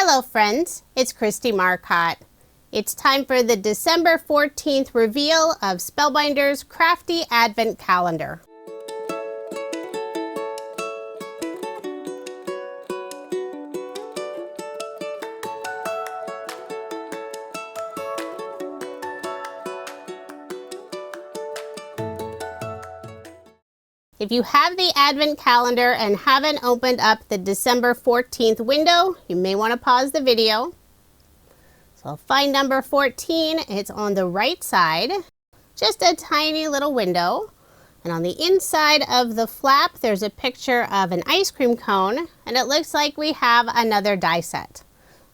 Hello friends, it's Kristie Marcotte. It's time for the December 14th reveal of Spellbinders Crafty Advent Calendar. If you have the Advent calendar and haven't opened up the December 14th window, you may want to pause the video. So I'll find number 14. It's on the right side, just a tiny little window. And on the inside of the flap, there's a picture of an ice cream cone, and it looks like we have another die set.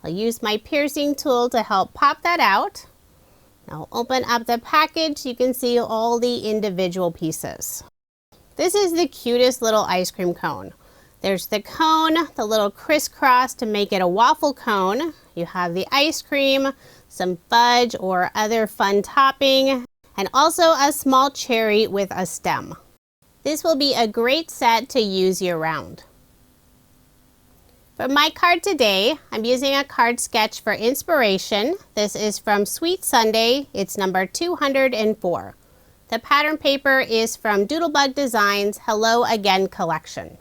I'll use my piercing tool to help pop that out. Now open up the package. You can see all the individual pieces. This is the cutest little ice cream cone. There's the cone, the little crisscross to make it a waffle cone. You have the ice cream, some fudge or other fun topping, and also a small cherry with a stem. This will be a great set to use year-round. For my card today, I'm using a card sketch for inspiration. This is from Sweet Sunday. It's number 204. The pattern paper is from Doodlebug Designs Hello Again collection.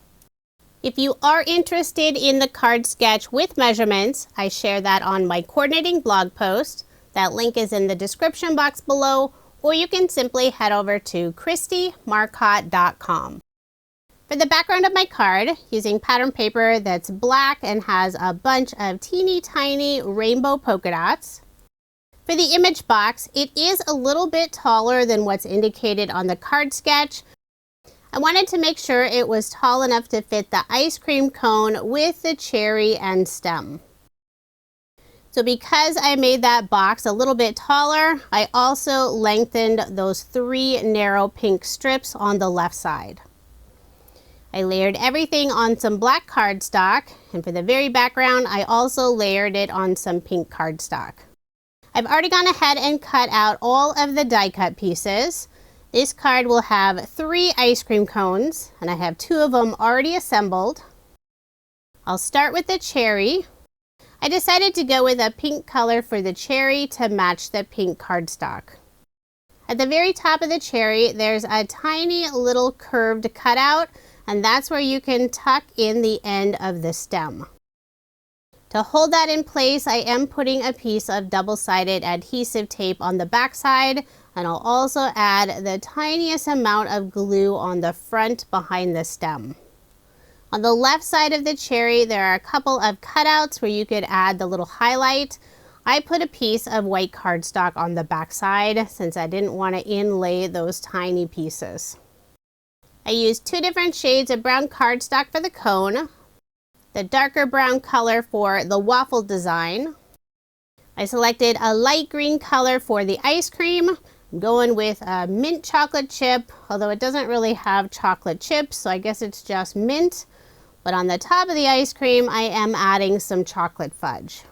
If you are interested in the card sketch with measurements, I share that on my coordinating blog post. That link is in the description box below, or you can simply head over to KristieMarcotte.com. For the background of my card, using pattern paper that's black and has a bunch of teeny tiny rainbow polka dots. For the image box, it is a little bit taller than what's indicated on the card sketch. I wanted to make sure it was tall enough to fit the ice cream cone with the cherry and stem. So because I made that box a little bit taller, I also lengthened those 3 narrow pink strips on the left side. I layered everything on some black cardstock, and for the very background, I also layered it on some pink cardstock. I've already gone ahead and cut out all of the die cut pieces. This card will have 3 ice cream cones, and I have 2 of them already assembled. I'll start with the cherry. I decided to go with a pink color for the cherry to match the pink cardstock. At the very top of the cherry, there's a tiny little curved cutout, and that's where you can tuck in the end of the stem. To hold that in place, I am putting a piece of double-sided adhesive tape on the back side, and I'll also add the tiniest amount of glue on the front behind the stem. On the left side of the cherry, there are a couple of cutouts where you could add the little highlight. I put a piece of white cardstock on the back side since I didn't want to inlay those tiny pieces. I used 2 different shades of brown cardstock for the cone, the darker brown color for the waffle design. I selected a light green color for the ice cream. I'm going with a mint chocolate chip, although it doesn't really have chocolate chips, so I guess it's just mint. But on the top of the ice cream, I am adding some chocolate fudge.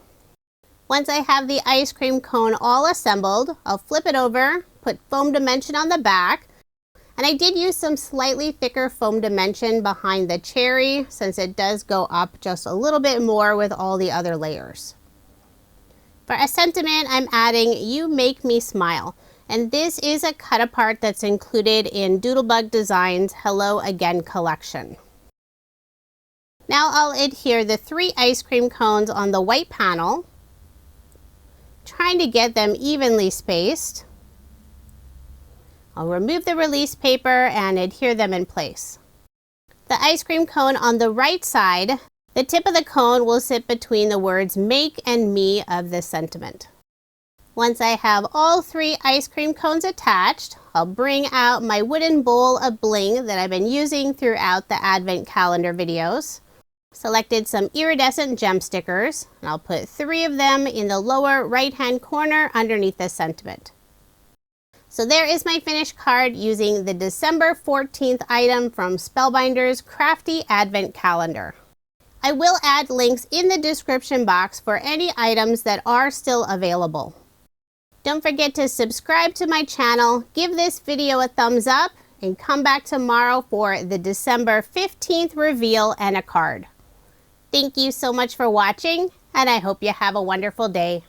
Once I have the ice cream cone all assembled, I'll flip it over, put foam dimension on the back. And I did use some slightly thicker foam dimension behind the cherry since it does go up just a little bit more with all the other layers. For a sentiment, I'm adding You Make Me Smile. And this is a cut apart that's included in Doodlebug Designs Hello Again collection. Now I'll adhere the 3 ice cream cones on the white panel, trying to get them evenly spaced. I'll remove the release paper and adhere them in place. The ice cream cone on the right side, the tip of the cone will sit between the words make and me of the sentiment. Once I have all 3 ice cream cones attached, I'll bring out my wooden bowl of bling that I've been using throughout the Advent calendar videos. Selected some iridescent gem stickers, and I'll put 3 of them in the lower right-hand corner underneath the sentiment. So there is my finished card using the December 14th item from Spellbinders Crafty Advent Calendar. I will add links in the description box for any items that are still available. Don't forget to subscribe to my channel, give this video a thumbs up, and come back tomorrow for the December 15th reveal and a card. Thank you so much for watching, and I hope you have a wonderful day.